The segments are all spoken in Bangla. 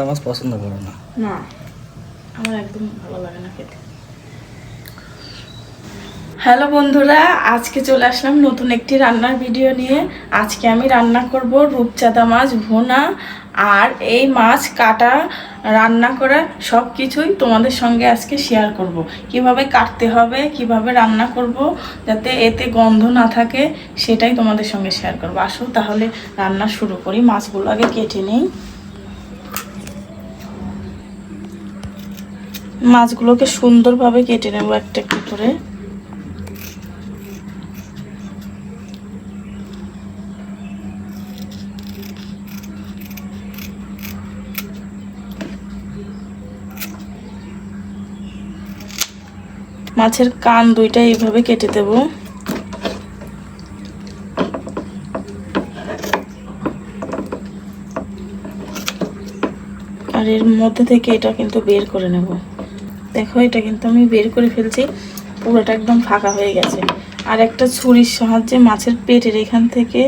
মাছ পছন্দ করো না? না, আমার একদম ভালো লাগে না খেতে। হ্যালো বন্ধুরা, আজকে চলে আসলাম নতুন একটি রান্নার ভিডিও নিয়ে। আজকে আমি রান্না করব রূপচাঁদা মাছ ভুনা, আর এই মাছ কাটা রান্না করা সব কিছুই তোমাদের সঙ্গে আজকে শেয়ার করব। কিভাবে কাটতে হবে, কিভাবে রান্না করব যাতে এতে গন্ধ না থাকে, সেটাই তোমাদের সঙ্গে শেয়ার করব। আসো তাহলে রান্না শুরু করি। মাছগুলো আগে কেটে নেই। মাছগুলোকে সুন্দরভাবে কেটে নেব একটা একটু করে। মাছের কান দুইটা এইভাবে কেটে দেব। আর এর মধ্যে থেকে এটা কিন্তু বের করে নেব। দেখো, এটা কিন্তু আমি বের করে ফেলছি, পুরোটা একদম ফাঁকা হয়ে গেছে। আর একটা ছুরির সাহায্যে মাছের পেটের এখান থেকে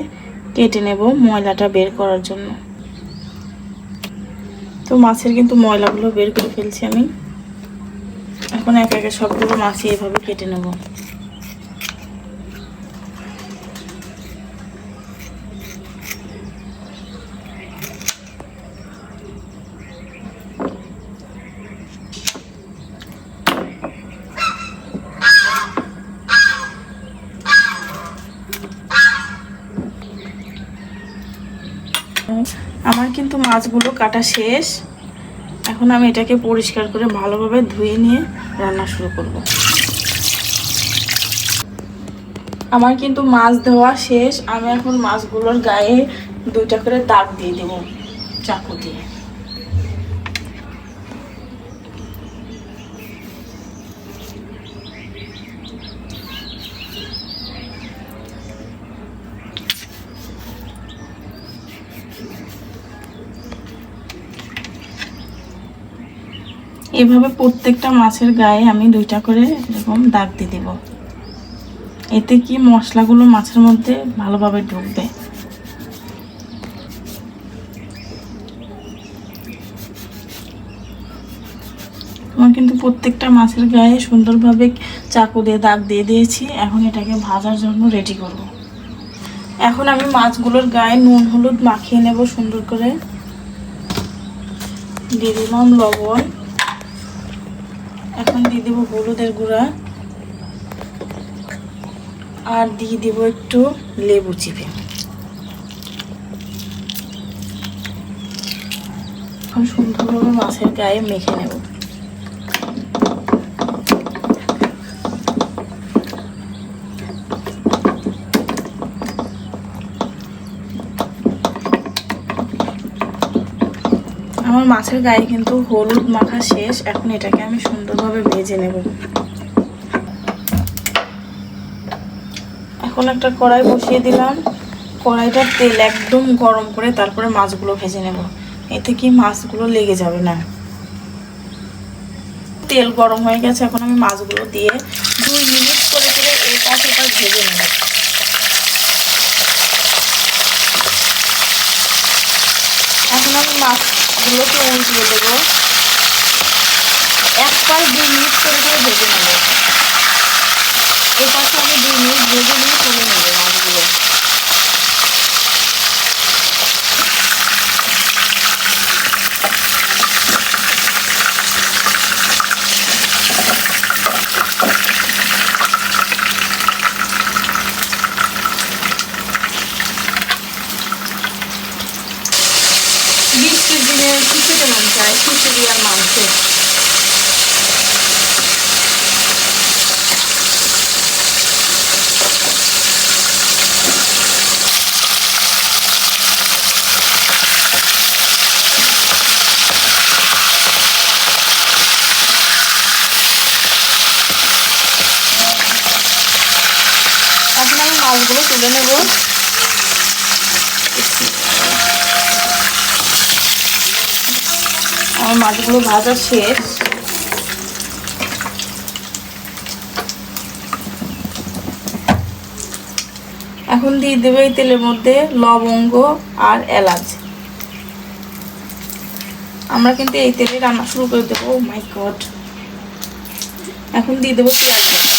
কেটে নেব ময়লাটা বের করার জন্য। তো মাছের কিন্তু ময়লাগুলো বের করে ফেলছি আমি। এখন একে একে সবগুলো মাছই এভাবে কেটে নেব। আমার কিন্তু মাছগুলো কাটা শেষ। এখন আমি এটাকে পরিষ্কার করে ভালোভাবে ধুয়ে নিয়ে রান্না শুরু করব। আমার কিন্তু মাছ ধোয়া শেষ। আমি এখন মাছগুলোর গায়ে দুইটা করে দাগ দিয়ে দেব চাকু দিয়ে। এভাবে প্রত্যেকটা মাছের গায়ে আমি দুইটা করে এরকম দাগ দিয়ে দেব। এতে কি মশলাগুলো মাছের মধ্যে ভালোভাবে ঢুকবে। আমার কিন্তু প্রত্যেকটা মাছের গায়ে সুন্দরভাবে চাকু দিয়ে দাগ দিয়ে দিয়েছি। এখন এটাকে ভাজার জন্য রেডি করব। এখন আমি মাছগুলোর গায়ে নুন হলুদ মাখিয়ে নেব সুন্দর করে। দিয়ে দিলাম লবণ। এখন দিয়ে দেবো হলুদের গুঁড়া, আর দিয়ে দেবো একটু লেবু চিপে। এখন সুন্দরভাবে মাছের গায়ে মেখে নেব। আমার মাছের গায়ে কিন্তু হলুদ মাখা শেষ। এখন এটাকে আমি সুন্দরভাবে ভেজে নেব। এখন একটা কড়াই বসিয়ে দিলাম। কড়াইটার তেল একদম গরম করে তারপরে মাছগুলো ভেজে নেব। এতে কি মাছগুলো লেগে যাবে না। তেল গরম হয়ে গেছে। এখন আমি মাছগুলো দিয়ে 2 মিনিট করে করে এই পাশটা ভেজে নেব। এখন আমি মাছগুলোকে উল্টিয়ে দেবো। এক পাশ 2 মিনিট করে করে ভেজে নেব। এই পাশে আমি 2 মিনিট ভেজে নিয়ে তুলে নেব মাছগুলো। বৃষ্টির দিনে কি খেতে মন চায়? খিচুড়ি আর মাংস। এখন আমি মাছগুলো তুলে নেব। আমার মাছগুলো ভাজা শেষ। এখন দিয়ে দেবো এই তেলের মধ্যে লবঙ্গ আর এলাচ। আমরা কিন্তু এই তেলে রান্না শুরু করে দেবো। ও মাই গড, এখন দিয়ে দেবো পেঁয়াজ বাটা।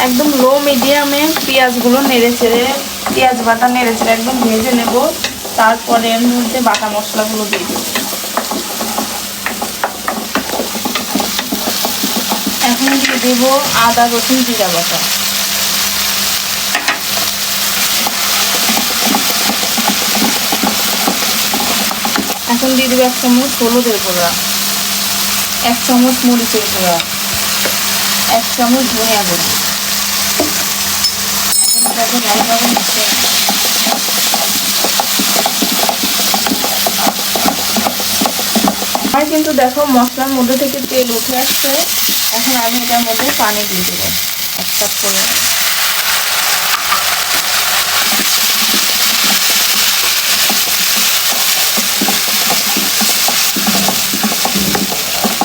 একদম লো মিডিয়ামে পেঁয়াজগুলো নেড়ে চেড়ে, পেঁয়াজ বাটা নেড়ে চেড়ে একদম ভেজে নেব। তারপরে এর মধ্যে বাটা মশলাগুলো দিয়ে দেবো। এখন দিয়ে দেবো আদা রসুন জিরা বাটা। এখন দিয়ে দেবো 1 চামচ হলুদের গুঁড়া, 1 চামচ মরিচের গুঁড়া, 1 চামচ ধনিয়া গুঁড়া। এখন এটাকে ভালোভাবে মিশিয়ে নেব। আমার কিন্তু দেখো মশলার মধ্যে থেকে তেল উঠে আসছে। এখন আমি এটার মধ্যে পানি দিয়ে দেবো এক কাপ পরিমাণ।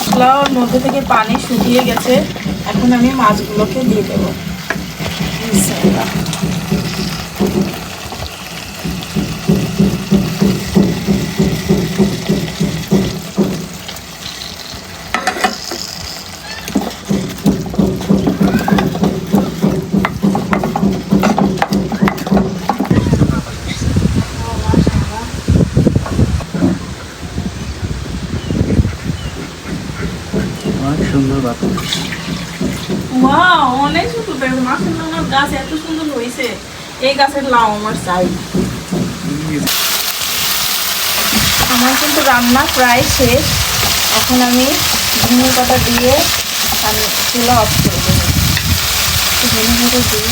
মশলার মধ্যে থেকে পানি শুকিয়ে গেছে। এখন আমি মাছগুলোকে দিয়ে দেবো। বিসমিল্লাহ। অনেক সুন্দর বাতাস। ওয়াও, অনেক সুন্দর দেখো, মাশাআল্লাহ আমার গাছ এত সুন্দর হয়েছে। এই গাছের লাউ আমার চাই। আমার কিন্তু রান্না প্রায় শেষ। এখন আমি ধনে পাতা দিয়ে আমি চুলা অফ করে দেবো। ধনে পাতা দিয়ে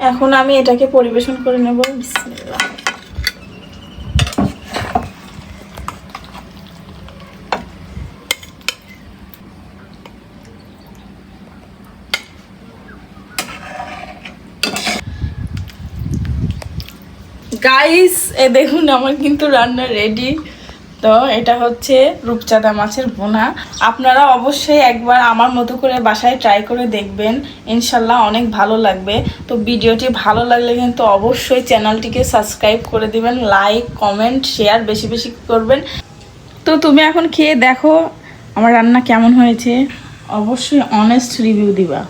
এখন আমি এটাকে পরিবেশন করে নেব। বিসমিল্লাহ। গাইস, এ দেখুন আমার কিন্তু রান্না রেডি। তো এটা হচ্ছে রূপচাঁদা মাছের ভুনা। আপনারা অবশ্যই একবার আমার মতো করে বাসায় ট্রাই করে দেখবেন, ইনশাল্লাহ অনেক ভালো লাগবে। তো ভিডিওটি ভালো লাগলে কিন্তু অবশ্যই চ্যানেলটিকে সাবস্ক্রাইব করে দিবেন, লাইক কমেন্ট শেয়ার বেশি বেশি করবেন। তো তুমি এখন খেয়ে দেখো আমার রান্না কেমন হয়েছে, অবশ্যই অনেস্ট রিভিউ দিবা।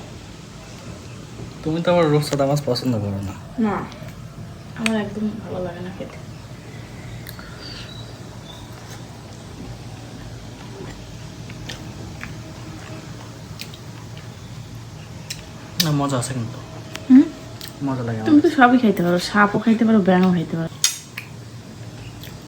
তুমি তো আমার রূপচাঁদা মাছ পছন্দ করো না। না, আমার একদম ভালো লাগে না খেতে। না, মজা আছে কিন্তু, মজা লাগে। তুমি তো সবই খাইতে পারো, সাপও খাইতে পারো, ব্যাঙও খাইতে পারো।